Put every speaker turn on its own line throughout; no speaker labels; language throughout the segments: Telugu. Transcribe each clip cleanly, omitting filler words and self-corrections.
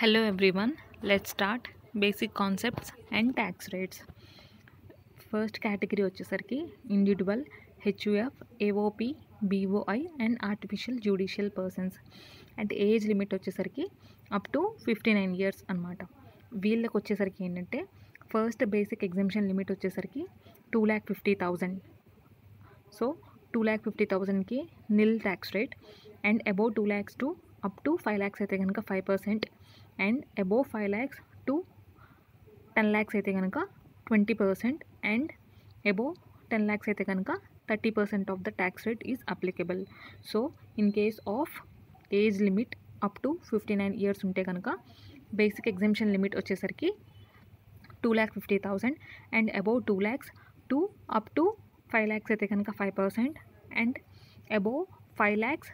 Hello everyone, let's start basic concepts and tax rates. First category వచ్చేసరికి individual, HUF, AOP, BOI and artificial judicial persons. And age limit వచ్చేసరికి అప్ టు 59 years అనమాట. వీళ్ళకి వచ్చేసరికి ఏంటంటే ఫస్ట్ బేసిక్ ఎగ్జామ్షన్ లిమిట్ వచ్చేసరికి 2,50,000. సో 2,50,000కి nil tax rate and above 2 lakhs to up to 5 lakhs అయితే కనుక 5%, and above 5 lakhs to 10 lakhs అయితే కనుక 20%, అండ్ అబోవ్ 10 lakhs అయితే కనుక 30% of the tax rate is applicable. So in case of age limit up to 59 years ఉంటే కనుక బేసిక్ ఎగ్జామ్షన్ లిమిట్ వచ్చేసరికి 2,50,000 and above 2 lakhs to up to 5 lakhs అయితే కనుక 5%, and above 5 lakhs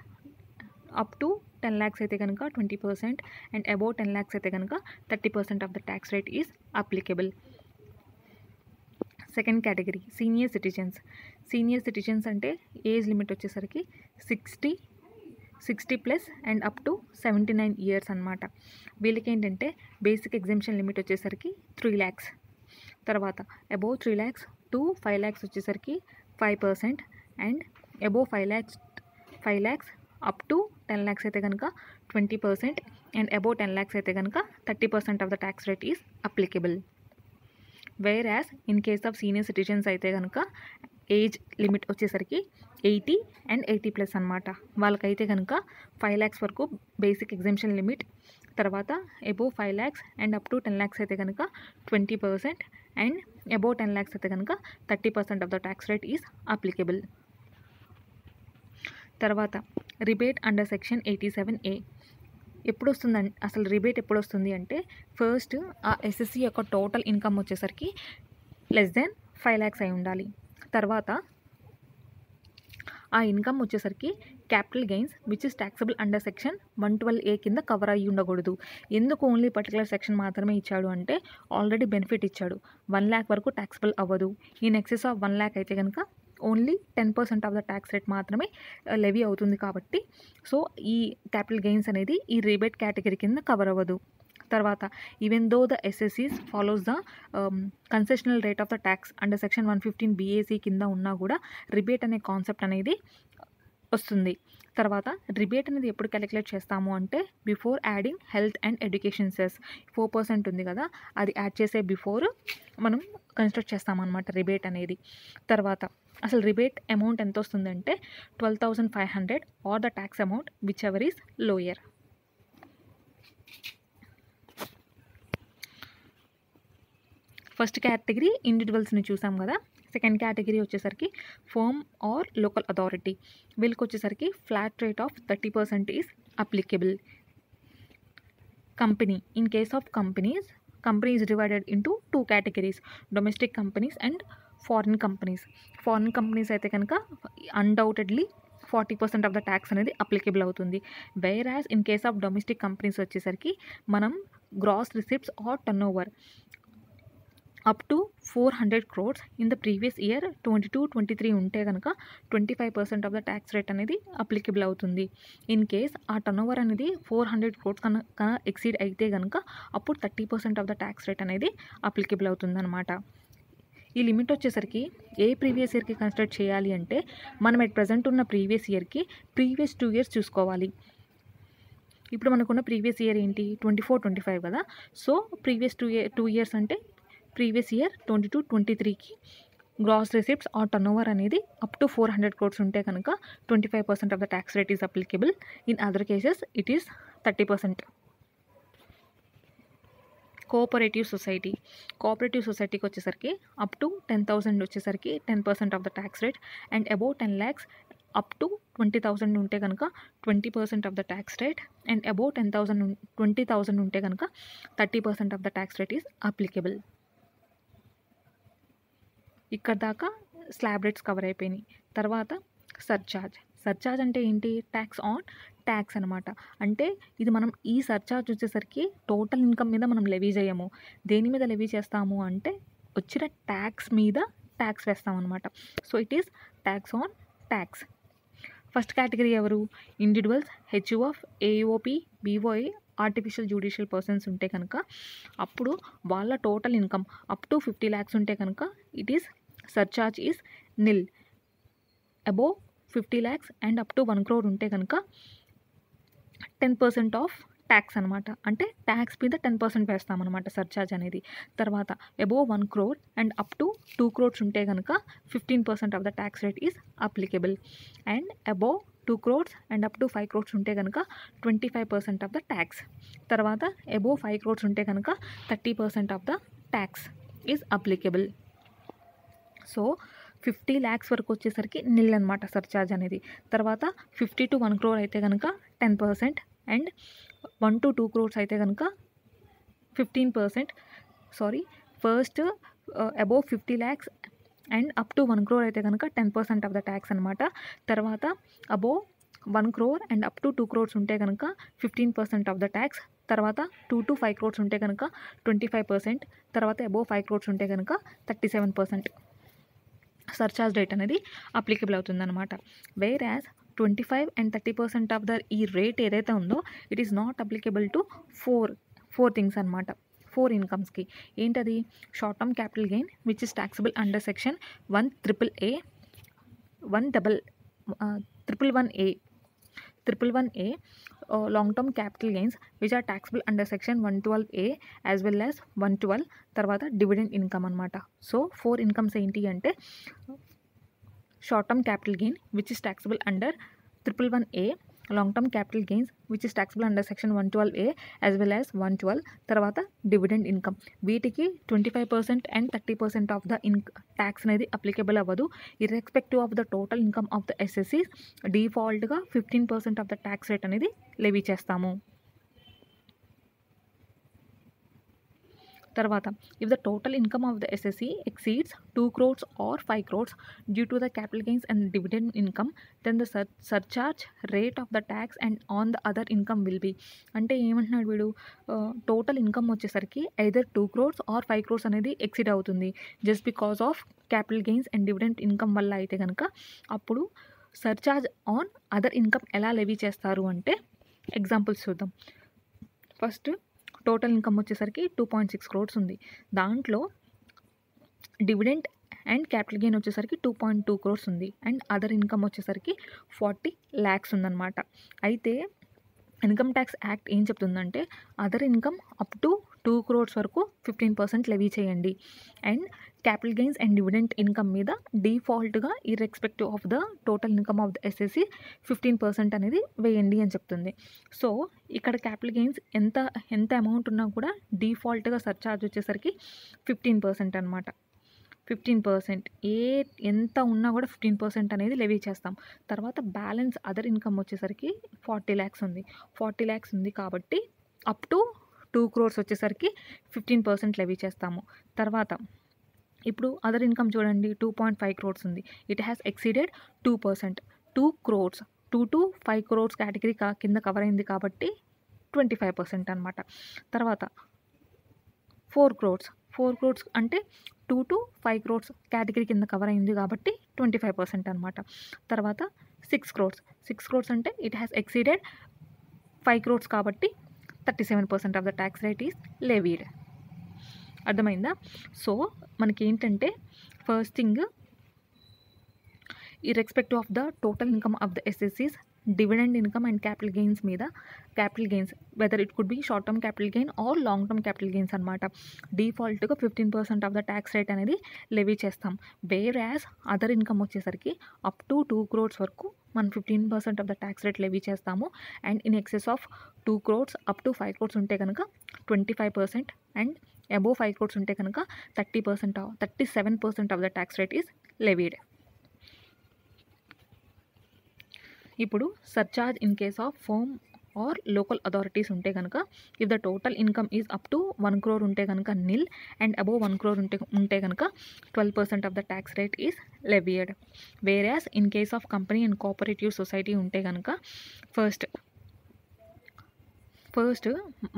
up to 10 lakhs అయితే కనుక 20%, అండ్ అబోవ్ 10 lakhs అయితే కనుక 30% of the tax rate is applicable. Second category senior citizens. Senior citizens అంటే ఏజ్ లిమిట్ వచ్చేసరికి 60 plus and up to 79 years అనమాట. వీళ్ళకి ఏంటంటే బేసిక్ ఎగ్జామ్షన్ లిమిట్ వచ్చేసరికి 3 lakhs, తర్వాత అబోవ్ 3 lakhs టు 5 lakhs వచ్చేసరికి 5%, and above 5 lakhs up to 10 lakhs అయితే కనుక 20%, అండ్ అబోవ్ 10 lakhs అయితే కనుక 30% of the tax rate is applicable. Where as in case of senior citizens అయితే కనుక ఏజ్ లిమిట్ వచ్చేసరికి 80 అండ్ 80+ అనమాట. వాళ్ళకైతే కనుక 5 lakhs వరకు బేసిక్ ఎగ్జామ్షన్ లిమిట్, తర్వాత above 5 lakhs and up to 10 lakhs అయితే కనుక 20%, అండ్ అబోవ్ 10 lakhs అయితే కనుక 30% of the tax rate is applicable. తర్వాత రిబేట్ అండర్ సెక్షన్ 87A ఎప్పుడు వస్తుందండి? అసలు రిబేట్ ఎప్పుడు వస్తుంది అంటే ఫస్ట్ ఆ ఎస్ఎస్సి యొక్క టోటల్ ఇన్కమ్ వచ్చేసరికి లెస్ దెన్ 5 lakhs అయి ఉండాలి. తర్వాత ఆ ఇన్కమ్ వచ్చేసరికి capital gains which is taxable under section 112A కింద కవర్ అయ్యి ఉండకూడదు. ఎందుకు ఓన్లీ పర్టికులర్ సెక్షన్ మాత్రమే ఇచ్చాడు అంటే ఆల్రెడీ బెనిఫిట్ ఇచ్చాడు. 1 lakh వరకు ట్యాక్సబుల్ అవ్వదు. ఇన్ ఎక్సెస్ ఆఫ్ 1 lakh అయితే కనుక only 10% of the tax rate మాత్రమే లెవీ అవుతుంది. కాబట్టి సో ఈ క్యాపిటల్ గెయిన్స్ అనేది ఈ రిబేట్ కేటగిరీ కింద కవర్ అవ్వదు. తర్వాత even though the assessees follows the concessional rate of the tax under section 115 BAC కింద ఉన్నా కూడా రిబేట్ అనే కాన్సెప్ట్ అనేది వస్తుంది. తర్వాత రిబేట్ అనేది ఎప్పుడు క్యాలిక్యులేట్ చేస్తాము అంటే before adding health and education cess 4% ఉంది కదా, అది యాడ్ చేసే బిఫోర్ మనం కన్స్ట్రక్ట్ చేస్తామన్నమాట రిబేట్ అనేది. తర్వాత అసలు రిబేట్ అమౌంట్ ఎంత వస్తుందంటే 12,500 or the tax amount which ever is lower. First category ఇండివిజువల్స్ని చూసాం కదా. సెకండ్ కేటగిరీ వచ్చేసరికి ఫర్మ్ ఆర్ లోకల్ అథారిటీ. వీళ్ళకి వచ్చేసరికి flat rate of 30% is applicable. Company, in case of company is divided into 2 categories, domestic companies and foreign companies. Foreign companies అయితే కనుక అన్డౌటెడ్లీ 40% ఆఫ్ ద ట్యాక్స్ అనేది అప్లికబుల్ అవుతుంది. Whereas in case of domestic companies వచ్చేసరికి మనం gross receipts or turn over up to 400 crores in the previous year 22-23 ఉంటే కనుక 25% ఆఫ్ ద ట్యాక్స్ రేట్ అనేది అప్లికబుల్ అవుతుంది. ఇన్ కేస్ ఆ టర్న్ ఓవర్ అనేది 400 crores కనుక ఎక్సీడ్ అయితే కనుక అప్పుడు 30% ఆఫ్ ద ట్యాక్స్ రేట్ అనేది అప్లికబుల్ అవుతుంది అనమాట. ఈ లిమిట్ వచ్చేసరికి ఏ ప్రీవియస్ ఇయర్కి కన్సిడర్ చేయాలి అంటే మనం ఎట్ ప్రజెంట్ ఉన్న ప్రీవియస్ ఇయర్కి ప్రీవియస్ 2 years చూసుకోవాలి. ఇప్పుడు మనకున్న ప్రీవియస్ ఇయర్ ఏంటి 24-25 కదా. సో ప్రీవియస్ 2 years అంటే ప్రీవియస్ ఇయర్ 22-23కి gross receipts or turn over అనేది అప్ టు 400 crores ఉంటే కనుక 25% of the tax rate is applicable. In other cases it is 30%. Cooperative సొసైటీకి వచ్చేసరికి అప్ టు 10,000 వచ్చేసరికి 10% of the tax rate, and above 10 lakhs up to 20,000 ఉంటే కనుక 20% of the tax rate, and above 20,000 ఉంటే కనుక 30% of the tax rate is applicable. ఇక్కడ దాకా స్లాబ్ రేట్స్ కవర్ అయిపోయినాయి. తర్వాత సర్చార్జ్ అంటే ఏంటి? ట్యాక్స్ ఆన్ ట్యాక్స్ అనమాట. అంటే ఇది మనం ఈ సర్చార్జ్ వచ్చేసరికి టోటల్ ఇన్కమ్ మీద మనం లెవీ చేయము. దేని మీద లెవీ చేస్తాము అంటే వచ్చిన ట్యాక్స్ మీద ట్యాక్స్ వేస్తామన్నమాట. So it is tax on tax. First category ఎవరు? Individuals, HUF, AOP, BOI artificial judicial persons ఉంటే కనుక అప్పుడు వాళ్ళ total income up to 50 lakhs ఉంటే కనుక it is surcharge is nil. Above 50 lakhs and up to 1 crore ఉంటే కనుక 10% ఆఫ్ ట్యాక్స్ అనమాట. అంటే ట్యాక్స్ మీద 10% వేస్తామన్నమాట సర్చార్జ్ అనేది. తర్వాత above 1 crore and up to 2 crores ఉంటే కనుక 15% of the tax rate is applicable. And above 2 crores and up to 5 crores ఉంటే కనుక 25% ఆఫ్ ద ట్యాక్స్. తర్వాత అబోవ్ 5 crores ఉంటే కనుక 30% of the tax is applicable. So 50 lakhs వరకు వచ్చేసరికి నిల్ అనమాట సర్చార్జ్ అనేది. తర్వాత 50 to 1 crore అయితే కనుక 10% అండ్ 1 to 2 crores అయితే కనుక 15%. First above 50 lakhs and up to 1 crore అయితే కనుక 10% ఆఫ్ ద ట్యాక్స్ అనమాట. తర్వాత above 1 crore and up to 2 crores ఉంటే కనుక 15% ఆఫ్ ద ట్యాక్స్. తర్వాత 2 to 5 crores ఉంటే కనుక 25%. తర్వాత అబోవ్ 5 crores ఉంటే కనుక 37% సర్చార్జ్ రేట్ అనేది అప్లికబుల్ అవుతుందన్నమాట. Where as 25 and 30% of the ఈ రేట్ ఏదైతే ఉందో it is not applicable to four things అనమాట. 4 ఇన్కమ్స్కి. ఏంటది? Short term capital gain which is taxable under section 111A, 111A, long term capital gains which are taxable under section 112A as well as 112. తర్వాత డివిడెండ్ ఇన్కమ్ అనమాట. సో 4 ఇన్కమ్స్ ఏంటి అంటే short term capital gain which is taxable under 111A, long term capital gains which is taxable under section 112A as well as 112. తర్వాత డివిడెండ్ ఇన్కమ్. వీటికి 25% అండ్ 30% ఆఫ్ ద ట్యాక్స్ అనేది అప్లికబుల్ అవ్వదు. Irrespective of the total income of the SSC డిఫాల్ట్గా 15% ఆఫ్ ద ట్యాక్స్ రేట్ అనేది లెవీ చేస్తాము. తర్వాత if the total income of the SSC exceeds 2 crores or 5 crores due to the capital gains and dividend income then the surcharge rate of the tax and on the other income will be. అంటే ఏమంటున్నాడు వీడు? టోటల్ ఇన్కమ్ వచ్చేసరికి ఐదర్ 2 crores or 5 crores అనేది ఎక్సీడ్ అవుతుంది just because of capital gains and dividend income వల్ల అయితే కనుక అప్పుడు సర్చార్జ్ ఆన్ అదర్ ఇన్కమ్ ఎలా లెవీ చేస్తారు అంటే ఎగ్జాంపుల్స్ చూద్దాం. ఫస్ట్ టోటల్ ఇన్కమ్ వచ్చేసరికి 2.6 crores ఉంది. దాంట్లో డివిడెంట్ అండ్ క్యాపిటల్ గెయిన్ వచ్చేసరికి 2.2 crores ఉంది. అండ్ అదర్ ఇన్కమ్ వచ్చేసరికి 40 lakhs ఉందన్నమాట. అయితే ఇన్కమ్ ట్యాక్స్ యాక్ట్ ఏం చెప్తుందంటే other income up to 2 crores వరకు 15% లెవీ చేయండి. And capital gains and dividend income మీద డిఫాల్ట్గా irrespective of the total income of the SSC 15% అనేది వేయండి అని చెప్తుంది. సో ఇక్కడ క్యాపిటల్ గెయిన్స్ ఎంత అమౌంట్ ఉన్నా కూడా డిఫాల్ట్గా సర్చార్జ్ వచ్చేసరికి 15% అనమాట. 15% ఎంత ఉన్నా కూడా 15% అనేది లెవీ చేస్తాం. తర్వాత బ్యాలెన్స్ అదర్ ఇన్కమ్ వచ్చేసరికి 40 lakhs ఉంది. 40 lakhs ఉంది కాబట్టి అప్ టు 2 crores వచ్చేసరికి 15% లెవీ చేస్తాము. తర్వాత ఇప్పుడు అదర్ ఇన్కమ్ చూడండి 2.5 crores ఉంది. It has exceeded 2%. 2 crores 2 to 5 crores category కింద కవర్ అయింది కాబట్టి 25% అనమాట. తర్వాత 4 crores అంటే 2 to 5 crores కేటగిరీ కింద కవర్ అయింది కాబట్టి 25% అనమాట. తర్వాత 6 crores అంటే ఇట్ హ్యాస్ ఎక్సీడెడ్ 5 crores కాబట్టి 37% of the tax rate is levied. అర్థమైందా? సో మనకి ఏంటంటే first thing irrespective of the total income of the assessees dividend income and capital gains మీద capital gains whether it could be short term capital gain or long term capital gains అనమాట. డిఫాల్ట్గా 15% ఆఫ్ ద ట్యాక్స్ రేట్ అనేది లెవీ చేస్తాం. వేర్ యాజ్ అదర్ ఇన్కమ్ వచ్చేసరికి అప్ టు 2 crores వరకు మనం 15% of the tax rate levy చేస్తాము. And in excess of 2 crores up to 5 crores ఉంటే కనుక 25% అండ్ అబోవ్ 5 crores ఉంటే కనుక 37% of the tax rate is levied. ఇప్పుడు surcharge in case of firm or local authorities ఉంటే కనుక if the total income is up to 1 crore ఉంటే కనుక నిల్ అండ్ అబోవ్ 1 crore ఉంటే కనుక 12% of the tax rate is levied. Where in case of company and cooperative society ఉంటే కనుక ఫస్ట్ ఫస్ట్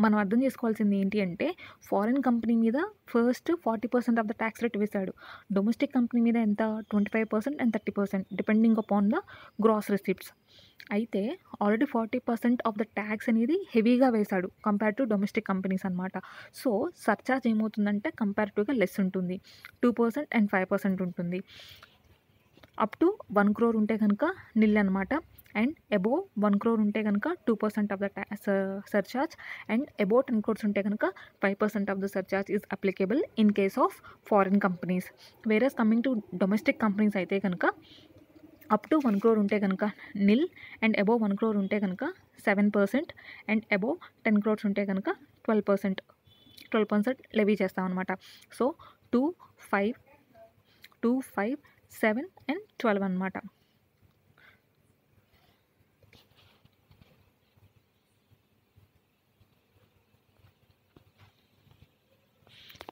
మనం అర్థం చేసుకోవాల్సింది ఏంటి అంటే, ఫారిన్ కంపెనీ మీద first 40% of the tax rate వేశాడు. డొమెస్టిక్ కంపెనీ మీద ఎంత 25% and 30% depending upon the gross receipts. అయితే ఆల్రెడీ 40% ఆఫ్ ద ట్యాక్స్ అనేది హెవీగా వేశాడు కంపేర్ టు డొమెస్టిక్ కంపెనీస్ అనమాట. సో సర్చార్జ్ ఏమవుతుందంటే కంపారిటివ్గా లెస్ ఉంటుంది. 2% అండ్ 5% ఉంటుంది. అప్ టు 1 crore ఉంటే కనుక నిల్ అనమాట. అండ్ అబోవ్ 1 crore ఉంటే కనుక 2% of the surcharge. And above 10 crores ఉంటే కనుక 5% of the surcharge is applicable in case of foreign companies. Whereas coming to domestic companies అయితే కనుక అప్ టు 1 crore ఉంటే కనుక నిల్, అండ్ అబోవ్ 1 crore ఉంటే కనుక 7%, అండ్ అబోవ్ 10 crores ఉంటే కనుక 12% లెవీ చేస్తాం అనమాట. సో 2, 5, 7 అండ్ 12 అనమాట.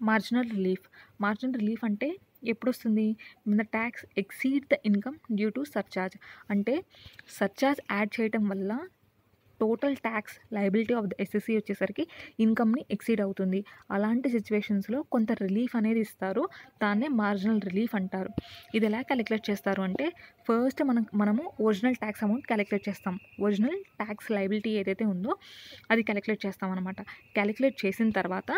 మార్జినల్ రిలీఫ్ అంటే ఎప్పుడు వస్తుంది? The tax exceed the income due to surcharge. అంటే సర్చార్జ్ యాడ్ చేయటం వల్ల total tax liability of the SSC వచ్చేసరికి ఇన్కమ్ని ఎక్సీడ్ అవుతుంది. అలాంటి సిచ్యువేషన్స్లో కొంత రిలీఫ్ అనేది ఇస్తారు. దాన్నే మార్జినల్ రిలీఫ్ అంటారు. ఇది ఎలా క్యాలిక్యులేట్ చేస్తారు అంటే, ఫస్ట్ మనము ఒరిజినల్ ట్యాక్స్ అమౌంట్ క్యాలిక్యులేట్ చేస్తాం. ఒరిజినల్ ట్యాక్స్ లయబిలిటీ ఏదైతే ఉందో అది క్యాలిక్యులేట్ చేస్తాం అనమాట. క్యాలిక్యులేట్ చేసిన తర్వాత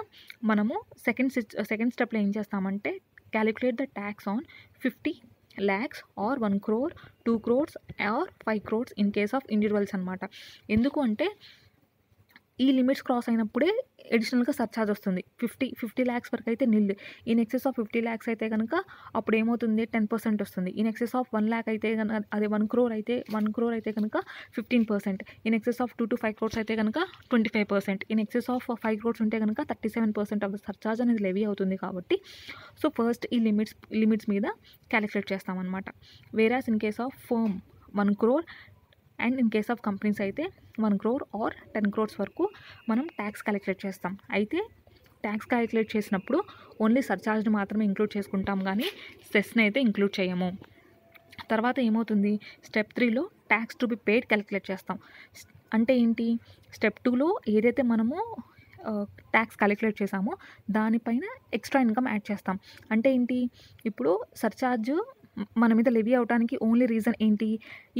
మనము సెకండ్ స్టెప్లో ఏం చేస్తామంటే, calculate the tax on 50 lakhs or 1 crore, 2 crores or 5 crores in case of individuals అనమాట. ఎందుకు అంటే ఈ లిమిట్స్ క్రాస్ అయినప్పుడే అడిషనల్గా సర్చార్జ్ వస్తుంది. 50 lakhs వరకు అయితే నిల్. ఇన్ ఎక్సెస్ ఆఫ్ 50 lakhs అయితే కనుక అప్పుడు ఏమవుతుంది? 10% వస్తుంది. ఇన్ ఎక్సెస్ ఆఫ్ 1 lakh అయితే అదే 1 crore అయితే కనుక 15%. In excess of 2 to 5 crores అయితే కనుక 25%. ఇన్ ఎక్సెస్ ఆఫ్ 5 crores ఉంటే కనుక 37% ఆఫ్ ద సర్చార్జ్ అనేది లెవీ అవుతుంది. కాబట్టి సో ఫస్ట్ ఈ లిమిట్స్ మీద క్యాలిక్యులేట్ చేస్తామన్నమాట. Whereas in case of firm 1 crore and in case of companies అయితే 1 crore ఆర్ 10 crores వరకు మనం ట్యాక్స్ క్యాలిక్యులేట్ చేస్తాం. అయితే ట్యాక్స్ క్యాలిక్యులేట్ చేసినప్పుడు ఓన్లీ సర్చార్జ్ని మాత్రమే ఇంక్లూడ్ చేసుకుంటాం, కానీ సెస్ని అయితే ఇంక్లూడ్ చేయము. తర్వాత ఏమవుతుంది? స్టెప్ 3లో tax to be paid calculate చేస్తాం. అంటే ఏంటి? స్టెప్ 2లో ఏదైతే మనము ట్యాక్స్ క్యాలిక్యులేట్ చేసామో దానిపైన ఎక్స్ట్రా ఇన్కమ్ యాడ్ చేస్తాం. అంటే ఏంటి? ఇప్పుడు సర్చార్జ్ మన మీద లెవీ అవడానికి ఓన్లీ రీజన్ ఏంటి?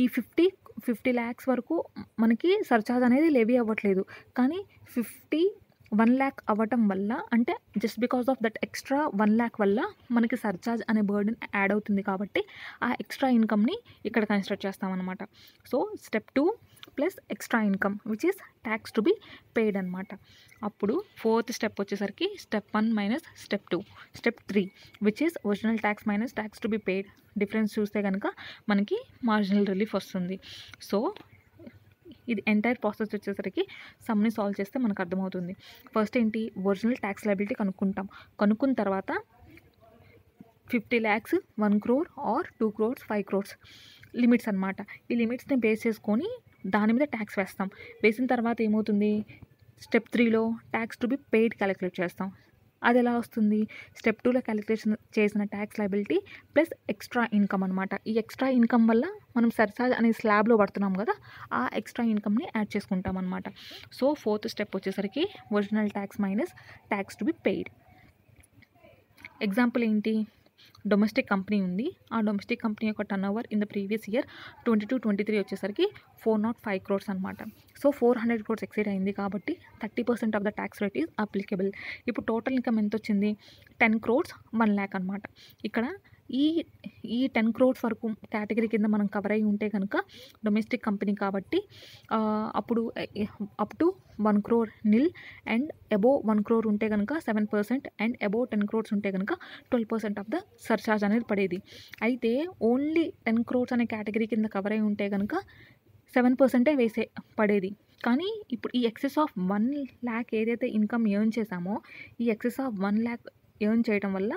ఈ 50 lakhs వరకు మనకి సర్చార్జ్ అనేది లెవీ అవ్వట్లేదు, కానీ 1 lakh అవ్వటం వల్ల, అంటే just because of that extra 1 lakh వల్ల మనకి సర్చార్జ్ అనే బర్డెన్ యాడ్ అవుతుంది. కాబట్టి ఆ ఎక్స్ట్రా ఇన్కమ్ని ఇక్కడ కన్సిడర్ చేస్తామన్నమాట. So step 2 plus extra income which is tax to be paid అనమాట. అప్పుడు ఫోర్త్ స్టెప్ వచ్చేసరికి step 1 minus step 2, step 3 which is original tax minus tax to be paid. Difference చూస్తే కనుక మనకి మార్జినల్ రిలీఫ్ వస్తుంది. సో ఇది ఎంటైర్ ప్రాసెస్ వచ్చేసరికి సమ్ని సాల్వ్ చేస్తే మనకు అర్థమవుతుంది. ఫస్ట్ ఏంటి? ఒరిజినల్ ట్యాక్స్ లయబిలిటీ కనుక్కున్న తర్వాత 50 lakhs, 1 crore or 2 crores, 5 crores limits అనమాట. ఈ లిమిట్స్ని బేస్ చేసుకొని దాని మీద ట్యాక్స్ వేస్తాం. వేసిన తర్వాత ఏమవుతుంది? స్టెప్ 3లో tax to be paid calculate చేస్తాం. అది ఎలా వస్తుంది? స్టెప్ 2లో క్యాలిక్యులేషన్ చేసిన tax liability plus extra income అనమాట. ఈ ఎక్స్ట్రా ఇన్కమ్ వల్ల మనం సర్చార్జ్ అనే స్లాబ్లో పడుతున్నాం కదా, ఆ ఎక్స్ట్రా ఇన్కమ్ని యాడ్ చేసుకుంటాం అనమాట. సో ఫోర్త్ స్టెప్ వచ్చేసరికి original tax minus tax to be paid. Example ఏంటి? డొమెస్టిక్ కంపెనీ ఉంది. ఆ డొమెస్టిక్ కంపెనీ యొక్క turn over in the previous year 22-23 వచ్చేసరికి 405 crores అనమాట. సో 400 crores ఎక్సీడ్ అయింది కాబట్టి 30% of the tax rate is applicable. ఇప్పుడు టోటల్ ఇన్కమ్ ఎంత వచ్చింది? 10 crores 1 lakh అనమాట. ఇక్కడ ఈ 10 crores వరకు కేటగిరీ కింద మనం కవర్ అయి ఉంటే కనుక డొమెస్టిక్ కంపెనీ కాబట్టి అప్పుడు up to 1 crore nil, and above 1 crore ఉంటే కనుక 7%, అండ్ అబోవ్ 10 crores ఉంటే కనుక 12% ఆఫ్ ద సర్చార్జ్ అనేది పడేది. అయితే ఓన్లీ 10 crores అనే కేటగిరీ కింద కవర్ అయి ఉంటే కనుక 7% పడేది. కానీ ఇప్పుడు ఈ ఎక్సెస్ ఆఫ్ 1 lakh ఏదైతే ఇన్కమ్ ఎర్న్ చేసామో, ఈ ఎక్సెస్ ఆఫ్ 1 lakh ఎర్న్ చేయడం వల్ల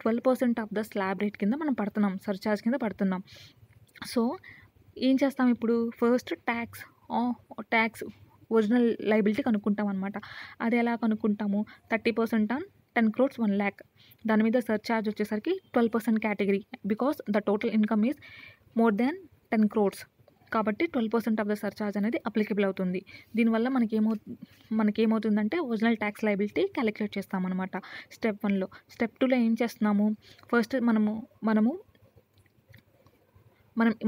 12% ఆఫ్ ద స్లాబ్ రేట్ కింద మనం పడుతున్నాం, సర్చార్జ్ కింద పడుతున్నాం. సో ఏం చేస్తాం ఇప్పుడు? ఫస్ట్ ట్యాక్స్ ఒరిజినల్ లయబిలిటీ కనుక్కుంటాం అనమాట. అది ఎలా కనుక్కుంటాము? 30% ఆన్ 10 crores 1 lakh. దాని మీద సర్చార్జ్ వచ్చేసరికి 12% category, because the total income is more than 10 crores. కాబట్టి 12% ఆఫ్ ద సర్చార్జ్ అనేది అప్లికబుల్ అవుతుంది. దీనివల్ల మనకేమవుతుందంటే ఒరిజినల్ ట్యాక్స్ లయబిలిటీ క్యాలిక్యులేట్ చేస్తామన్నమాట స్టెప్ 1లో. స్టెప్ 2లో ఏం చేస్తున్నాము, ఫస్ట్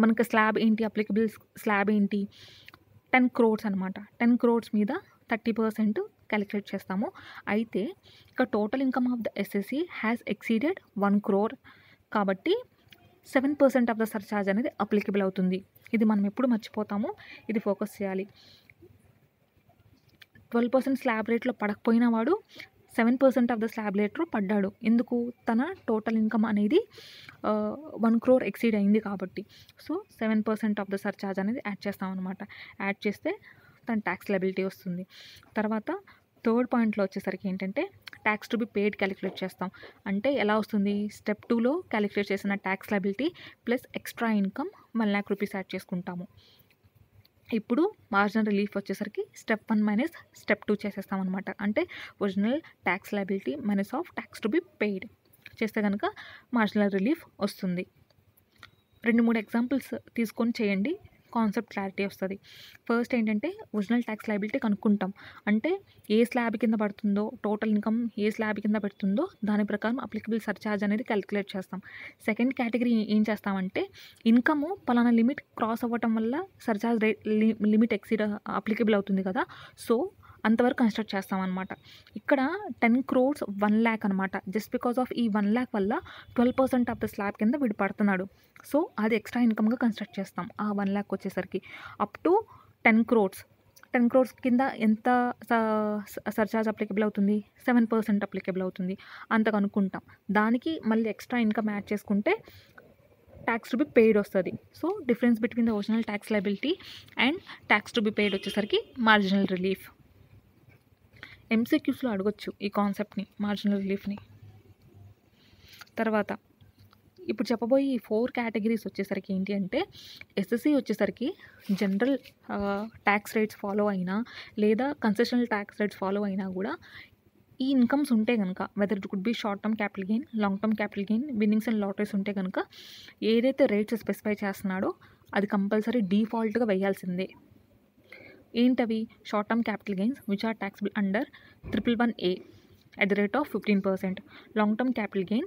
మనకు స్లాబ్ ఏంటి, అప్లికబుల్ స్లాబ్ ఏంటి, 10 crores అనమాట. 10 crores మీద 30% క్యాలిక్యులేట్ చేస్తాము. అయితే ఇక total income of the SSC has exceeded 1 crore కాబట్టి 7% ఆఫ్ ద సర్చార్జ్ అనేది అప్లికబుల్ అవుతుంది. ఇది మనం ఎప్పుడు మర్చిపోతాము, ఇది ఫోకస్ చేయాలి. 12% స్లాబ్ రేట్లో పడకపోయిన వాడు 7% ఆఫ్ ద స్లాబ్ రేట్లో పడ్డాడు. ఎందుకు, తన టోటల్ ఇన్కమ్ అనేది 1 crore ఎక్సీడ్ అయింది కాబట్టి. సో 7% ఆఫ్ ద సర్చార్జ్ అనేది యాడ్ చేస్తాం అనమాట. యాడ్ చేస్తే తన ట్యాక్స్ లయబిలిటీ వస్తుంది. తర్వాత థర్డ్ పాయింట్లో వచ్చేసరికి ఏంటంటే tax to be paid calculate చేస్తాం. అంటే ఎలా వస్తుంది, స్టెప్ 2లో క్యాలిక్యులేట్ చేసిన tax liability plus extra income 1 lakh rupees add చేసుకుంటాము. ఇప్పుడు మార్జినల్ రిలీఫ్ వచ్చేసరికి స్టెప్ 1 మైనస్ స్టెప్ 2 చేసేస్తాం అనమాట. అంటే original tax liability minus of tax to be paid చేస్తే కనుక మార్జినల్ రిలీఫ్ వస్తుంది. 2-3 ఎగ్జాంపుల్స్ తీసుకొని చేయండి, కాన్సెప్ట్ క్లారిటీ వస్తుంది. ఫస్ట్ ఏంటంటే ఒరిజినల్ ట్యాక్స్ లయబిలిటీ కనుక్కుంటాం. అంటే ఏ స్లాబ్ కింద పడుతుందో, టోటల్ ఇన్కమ్ ఏ స్లాబ్ కింద పెడుతుందో దాని ప్రకారం అప్లికబుల్ సర్చార్జ్ అనేది క్యాలిక్యులేట్ చేస్తాం. సెకండ్ కేటగిరీ ఏం చేస్తామంటే ఇన్కమ్ పలానా లిమిట్ క్రాస్ అవ్వటం వల్ల సర్చార్జ్ లిమిట్ ఎక్సీడ్ అప్లికబుల్ అవుతుంది కదా, సో అంతవరకు కన్స్ట్రక్ట్ చేస్తామన్నమాట. ఇక్కడ 10 crores 1 lakh అనమాట. జస్ట్ బికాస్ ఆఫ్ ఈ 1 lakh వల్ల 12% ఆఫ్ ద స్లాబ్ కింద వీడు పడుతున్నాడు. సో అది ఎక్స్ట్రా ఇన్కమ్గా కన్స్ట్రక్ట్ చేస్తాం. ఆ 1 lakh వచ్చేసరికి అప్ టు 10 crores. 10 crores కింద ఎంత సర్చార్జ్ అప్లికబుల్ అవుతుంది, 7% అప్లికబుల్ అవుతుంది. అంత కనుక్కుంటాం. దానికి మళ్ళీ ఎక్స్ట్రా ఇన్కమ్ యాడ్ చేసుకుంటే ట్యాక్స్ టు బి పెయిడ్ వస్తుంది. So difference between the original tax liability and tax to be paid వచ్చేసరికి మార్జినల్ రిలీఫ్. ఎంసీక్యూస్లో అడగొచ్చు ఈ కాన్సెప్ట్ని, మార్జినల్ రిలీఫ్ని. తర్వాత ఇప్పుడు చెప్పబోయే ఈ 4 కేటగిరీస్ వచ్చేసరికి ఏంటి అంటే ఎస్ఎస్సి వచ్చేసరికి జనరల్ ట్యాక్స్ రేట్స్ ఫాలో అయినా లేదా కన్సెషనల్ ట్యాక్స్ రేట్స్ ఫాలో అయినా కూడా ఈ ఇన్కమ్స్ ఉంటే కనుక weather it could be short term capital gain, long term capital gain, winnings and lotteries ఉంటే కనుక ఏదైతే రేట్స్ స్పెసిఫై చేస్తున్నాడో అది కంపల్సరీ డిఫాల్ట్గా వేయాల్సిందే. ఏంటవి, short term capital gains which are taxable under 111A at the rate of 15%, long term capital gain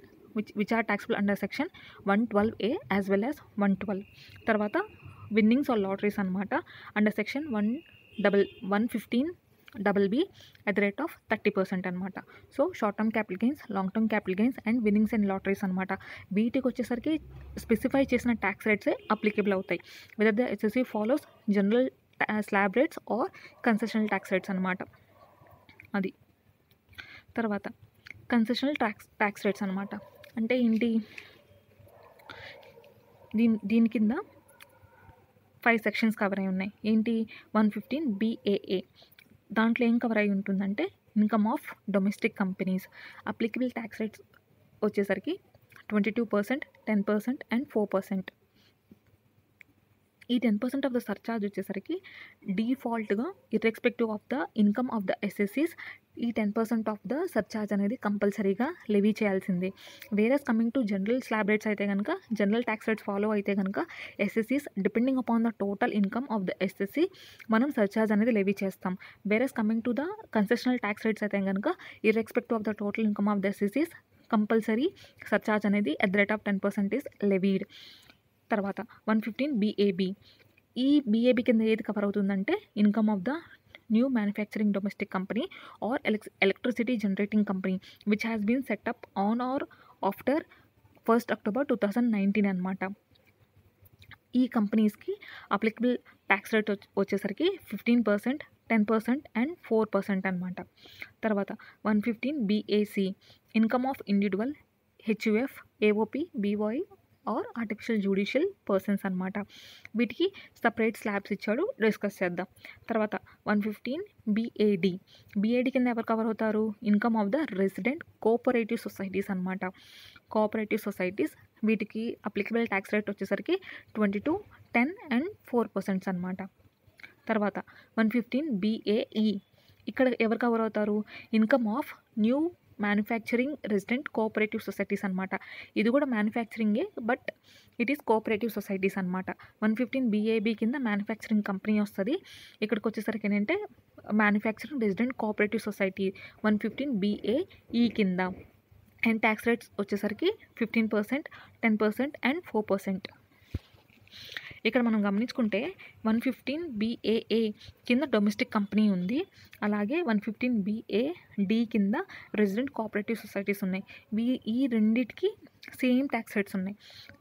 which are taxable under section 112A as well as 112. తర్వాత విన్నింగ్స్ ఆర్ లాటరీస్ అనమాట under section 115BB at the rate of 30% అనమాట. So short term capital gains, long term capital gains and winnings and lotteries అనమాట. వీటికి వచ్చేసరికి స్పెసిఫై చేసిన ట్యాక్స్ రేట్సే అప్లికబుల్ అవుతాయి whether the SSC follows general slab rates or concessional tax rates అనమాట. అది తర్వాత కన్సెషనల్ ట్యాక్స్ రేట్స్ అనమాట అంటే ఏంటి, దీని కింద 5 సెక్షన్స్ కవర్ అయి ఉన్నాయి. ఏంటి, 115BAA దాంట్లో ఏం కవర్ అయి ఉంటుందంటే income of domestic companies. Applicable tax rates వచ్చేసరికి 22%, 10% అండ్ 4%. ఈ 10% ఆఫ్ ద సర్చార్జ్ వచ్చేసరికి డిఫాల్ట్గా irrespective of the income of the ఎస్ఎస్సీస్ ఈ 10% ఆఫ్ ద సర్చార్జ్ అనేది కంపల్సరీగా లెవీ చేయాల్సిందే. Whereas coming to general slab rates అయితే కనుక, జనరల్ ట్యాక్స్ రేట్స్ ఫాలో అయితే కనుక ఎస్ఎస్సీస్ depending upon the total income of the SSC మనం సర్చార్జ్ అనేది లెవీ చేస్తాం. Whereas coming to the concessional tax rates అయితే కనుక irrespective of the total income of the ఎస్ఎస్సీస్ కంపల్సరీ సర్చార్జ్ అనేది at the rate of 10% is levied. తర్వాత 115BAB. ఈ BAB కింద ఏది కవర్ అవుతుందంటే income of the new manufacturing domestic company or electricity generating company which has been set up on or after 1st October 2019 అనమాట. ఈ కంపెనీస్కి అప్లికబుల్ ట్యాక్స్ రేట్ వచ్చేసరికి 15%, 10% అండ్ 4% అనమాట. తర్వాత 115BAC. Income of individual HUF, AOP, BOI or artificial judicial persons అనమాట. వీటికి సపరేట్ స్లాబ్స్ ఇచ్చాడు, డిస్కస్ చేద్దాం. తర్వాత 115BAD. BAD కింద ఎవరు కవర్ అవుతారు, income of the resident cooperative societies అనమాట. కోఆపరేటివ్ సొసైటీస్ వీటికి అప్లికబుల్ ట్యాక్స్ రేట్ వచ్చేసరికి 22, 10 అండ్ 4% అనమాట. తర్వాత 115BAE. ఇక్కడ ఎవరు కవర్ అవుతారు, income of new manufacturing resident cooperative societies అనమాట. ఇది కూడా మ్యానుఫ్యాక్చరింగే, but it is cooperative societies అనమాట. 115 BAB కింద మ్యానుఫ్యాక్చరింగ్ కంపెనీ వస్తుంది. ఇక్కడికి వచ్చేసరికి ఏంటంటే manufacturing resident cooperative society 115 BAE కింద. అండ్ ట్యాక్స్ రేట్స్ వచ్చేసరికి 15%, 10% అండ్ 4%. ఇక్కడ మనం గమనించుకుంటే 115 BAA కింద డొమెస్టిక్ కంపెనీ ఉంది, అలాగే 115 BAD కింద రెసిడెంట్ కోఆపరేటివ్ సొసైటీస్ ఉన్నాయి. ఈ రెండిటికి సేమ్ ట్యాక్స్ రేట్స్ ఉన్నాయి.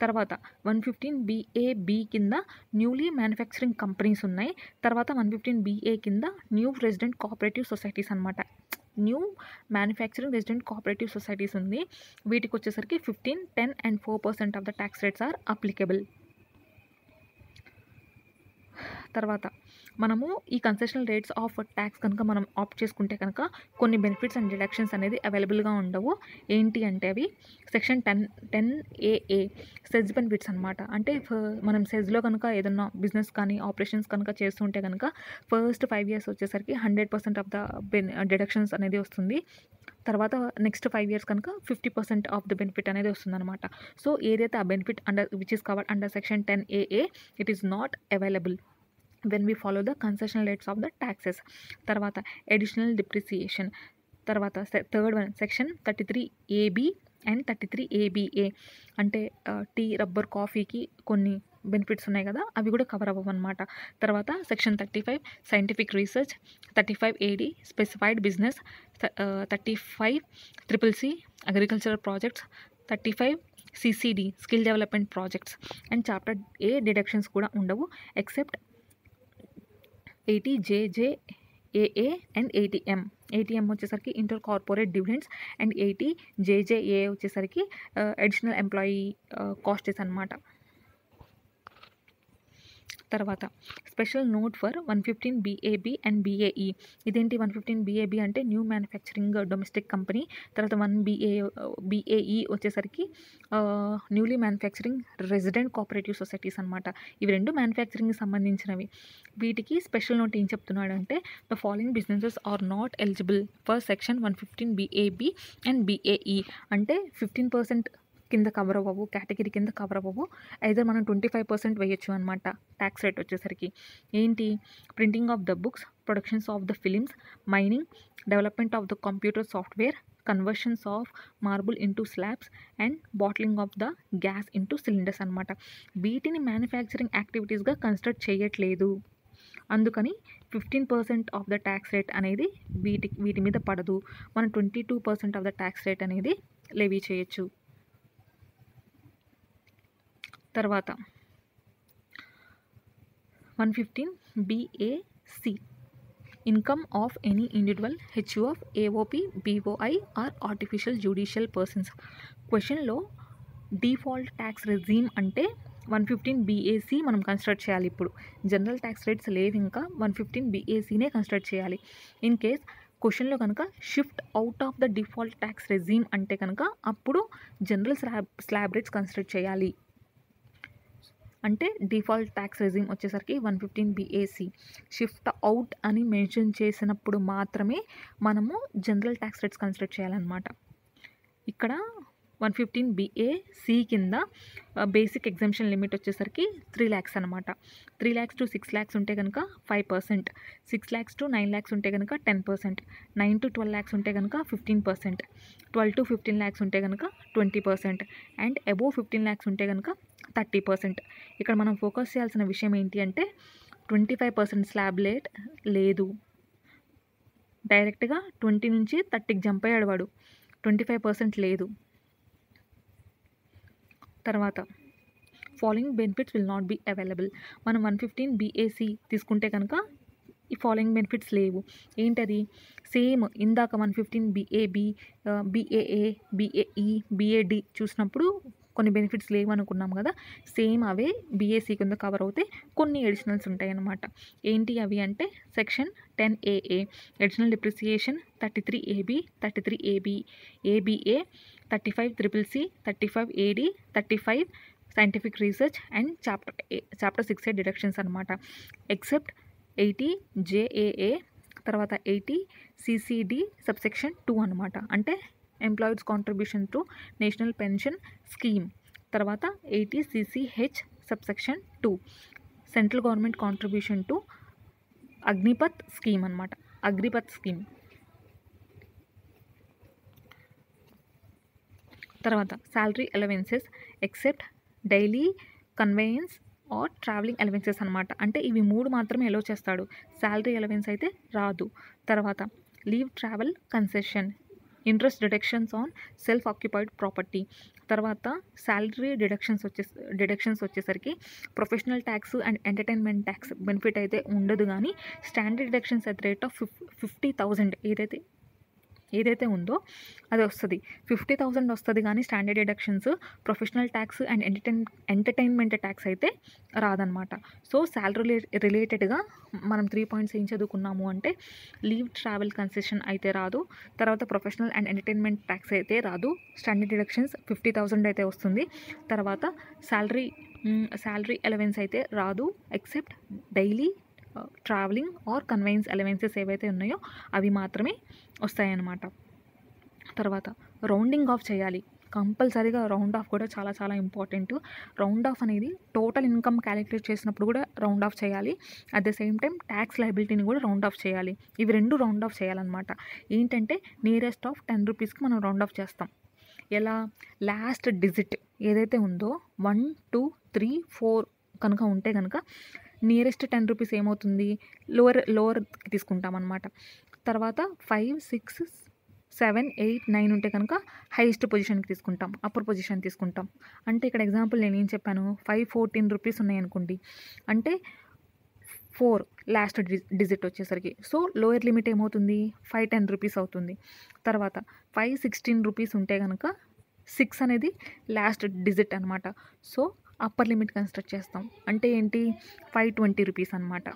తర్వాత 115 BAB కింద న్యూలీ మ్యానుఫ్యాక్చరింగ్ కంపెనీస్ ఉన్నాయి. తర్వాత 115 BA కింద న్యూ రెసిడెంట్ కోఆపరేటివ్ సొసైటీస్ అనమాట. New manufacturing resident cooperative societies ఉంది. వీటికి వచ్చేసరికి 15, 10 and 4% of the tax rates are applicable. తర్వాత మనము ఈ కన్సెషనల్ రేట్స్ ఆఫ్ ట్యాక్స్ కనుక మనం ఆప్ట్ చేసుకుంటే కనుక కొన్ని బెనిఫిట్స్ అండ్ డిడక్షన్స్ అనేది అవైలబుల్గా ఉండవు. ఏంటి అంటే అవి సెక్షన్ 10AA సెజ్ బెనిఫిట్స్ అనమాట. అంటే మనం సెజ్లో కనుక ఏదన్నా బిజినెస్ కానీ ఆపరేషన్స్ కనుక చేస్తుంటే కనుక ఫస్ట్ 5 years వచ్చేసరికి 100% ఆఫ్ ద డిడక్షన్స్ అనేది వస్తుంది. తర్వాత నెక్స్ట్ 5 years కనుక 50% ఆఫ్ ద బెనిఫిట్ అనేది వస్తుంది అనమాట. సో ఏదైతే ఆ benefit under which is covered under section 10AA it is not available when we follow the concessional rates of the taxes. తర్వాత additional depreciation. తర్వాత third one section 33AB and 33ABA అంటే టీ, రబ్బర్, కాఫీకి కొన్ని బెనిఫిట్స్ ఉన్నాయి కదా, అవి కూడా కవర్ అవ్వవు అనమాట. తర్వాత section 35 scientific research, 35AD specified business, 35 CCC agricultural projects, 35 CCD skill development projects. And chapter A deductions కూడా ఉండవు except 80JJAA and 80M. 80M వచ్చేసరికి inter corporate dividends and 80JJAA వచ్చేసరికి అడిషనల్ ఎంప్లాయీ కాస్టెస్ అనమాట. తర్వాత special note for 115 BAB and BAE. ఇదేంటి 115 BAB అంటే న్యూ మ్యానుఫ్యాక్చరింగ్ డొమెస్టిక్ కంపెనీ. తర్వాత 1 BAE వచ్చేసరికి newly manufacturing resident cooperative societies అనమాట. ఇవి రెండు మ్యానుఫ్యాక్చరింగ్కి సంబంధించినవి. వీటికి స్పెషల్ నోట్ ఏం చెప్తున్నాడు అంటే the following businesses are not eligible for section 115 BAB and BAE. అంటే 15% కింద కవర్ అవ్వవు, కేటగిరీ కింద కవర్ అవ్వవు. అయితే మనం 25% వేయచ్చు అనమాట ట్యాక్స్ రేట్ వచ్చేసరికి. ఏంటి? Printing of the books, productions of the films, mining, development of the computer software, conversions of marble into slabs and bottling of the gas into cylinders అనమాట. వీటిని మ్యానుఫ్యాక్చరింగ్ యాక్టివిటీస్గా కన్సిడర్ చేయట్లేదు. అందుకని 15% ఆఫ్ ద ట్యాక్స్ రేట్ అనేది వీటి మీద పడదు. మనం 22% ఆఫ్ ద ట్యాక్స్ రేట్ అనేది లెవీ చేయొచ్చు. తర్వాత 115 BAC income of any individual HUF, AOP, BOI or artificial judicial persons. క్వశ్చన్లో డిఫాల్ట్ ట్యాక్స్ రెజీమ్ అంటే 115 BAC మనం కన్సిడర్ చేయాలి. ఇప్పుడు జనరల్ ట్యాక్స్ రేట్స్ లేవు, ఇంకా 115 BACనే కన్సిడర్ చేయాలి. ఇన్ కేస్ క్వశ్చన్లో కనుక shift out of the default tax regime అంటే కనుక అప్పుడు జనరల్ స్లాబ్ రేట్స్ కన్సిడర్ చేయాలి. అంటే డిఫాల్ట్ ట్యాక్స్ రెజీమ్ వచ్చేసరికి 115 BAC. షిఫ్ట్ అవుట్ అని మెన్షన్ చేసినప్పుడు మాత్రమే మనము జనరల్ ట్యాక్స్ రేట్స్ కన్సిడర్ చేయాలన్నమాట. ఇక్కడ 115 BAC కింద బేసిక్ ఎగ్జామ్షన్ లిమిట్ వచ్చేసరికి 3 lakhs అనమాట. 3 lakhs to 6 lakhs ఉంటే కనుక 5%, 6 lakhs to 9 lakhs ఉంటే కనుక 10%, 9 to 12 lakhs ఉంటే కనుక 15%, 12 to 15 lakhs ఉంటే కనుక 20% అండ్ అబోవ్ 15 lakhs ఉంటే కనుక 30%. ఇక్కడ మనం ఫోకస్ చేయాల్సిన విషయం ఏంటి అంటే 25% స్లాబ్ రేట్ లేదు. డైరెక్ట్గా 20 నుంచి 30కి జంప్ అయ్యాడు వాడు, 25% లేదు. తర్వాత following benefits will not be available. మనం 115 BAC తీసుకుంటే కనుక ఈ ఫాలోయింగ్ బెనిఫిట్స్ లేవు. ఏంటది? సేమ్ ఇందాక 115 BAB, BAA, BAE, BAD చూసినప్పుడు కొన్ని బెనిఫిట్స్ లేవు అనుకున్నాం కదా, సేమ్ అవే BAC కింద కవర్ అవుతాయి. కొన్ని ఎడిషనల్స్ ఉంటాయి అన్నమాట. ఏంటి అవి అంటే section 10AA additional depreciation, 33AB, 33AB, ABA, 35 CCC, 35 AD, 35 scientific research and chapter 6A deductions అనమాట. ఎక్సెప్ట్ 80 JAA, తర్వాత 80 CCD సబ్సెక్షన్ 2 అనమాట. అంటే employees contribution to national pension scheme. తర్వాత 80 CCH subsection 2 central government contribution to Agnipath scheme అనమాట. అగ్నిపత్ స్కీమ్. తర్వాత salary allowances except daily conveyance or travelling allowances అనమాట. అంటే ఇవి 3 మాత్రమే ఎలో చేస్తాడు. శాలరీ అలవెన్స్ అయితే రాదు. తర్వాత leave travel concession, interest deductions on self occupied property. తర్వాత శాలరీ డిడక్షన్స్ వచ్చేసరికి professional tax and entertainment tax benefit అయితే ఉండదు, కానీ standard deductions at the rate of 50,000 ఏదైతే ఉందో అది వస్తుంది. 50,000 వస్తుంది, కానీ standard deductions, professional tax and entertainment tax అయితే రాదనమాట. సో శాలరీ రిలేటెడ్గా మనం 3 పాయింట్స్ ఏం చదువుకున్నాము అంటే లీవ్ ట్రావెల్ కన్సెషన్ అయితే రాదు, తర్వాత ప్రొఫెషనల్ అండ్ ఎంటర్టైన్మెంట్ ట్యాక్స్ అయితే రాదు, స్టాండర్డ్ డిడక్షన్స్ 50,000 అయితే వస్తుంది, తర్వాత శాలరీ అలవెన్స్ అయితే రాదు except daily travelling or conveyance allowances ఏవైతే ఉన్నాయో అవి మాత్రమే వస్తాయన్నమాట. తర్వాత రౌండింగ్ ఆఫ్ చేయాలి. కంపల్సరీగా రౌండ్ ఆఫ్ కూడా చాలా చాలా ఇంపార్టెంట్. రౌండ్ ఆఫ్ అనేది టోటల్ ఇన్కమ్ క్యాలిక్యులేట్ చేసినప్పుడు కూడా రౌండ్ ఆఫ్ చేయాలి. At the same time tax లయబిలిటీని కూడా రౌండ్ ఆఫ్ చేయాలి. ఇవి 2 రౌండ్ ఆఫ్ చేయాలన్నమాట. ఏంటంటే నియరెస్ట్ ఆఫ్ 10 రూపీస్కి మనం రౌండ్ ఆఫ్ చేస్తాం. ఎలా? లాస్ట్ డిజిట్ ఏదైతే ఉందో 1, 2, 3, 4 కనుక ఉంటే కనుక నియరెస్ట్ 10 రూపీస్ ఏమవుతుంది, లోవర్ తీసుకుంటాం అనమాట. తర్వాత 5, 6, 7, 8, 9 ఉంటే కనుక హైయెస్ట్ పొజిషన్కి తీసుకుంటాం, అప్పర్ పొజిషన్ తీసుకుంటాం. అంటే ఇక్కడ ఎగ్జాంపుల్ నేను ఏం చెప్పాను, 514 రూపీస్ ఉన్నాయనుకోండి, అంటే 4 లాస్ట్ డిజిట్ వచ్చేసరికి. సో లోయర్ లిమిట్ ఏమవుతుంది, 510 రూపీస్ అవుతుంది. తర్వాత 516 రూపీస్ ఉంటే కనుక 6 అనేది లాస్ట్ డిజిట్ అనమాట. సో అప్పర్ లిమిట్ కన్స్ట్రక్ట్ చేస్తాం. అంటే ఏంటి, 520 రూపీస్ అనమాట.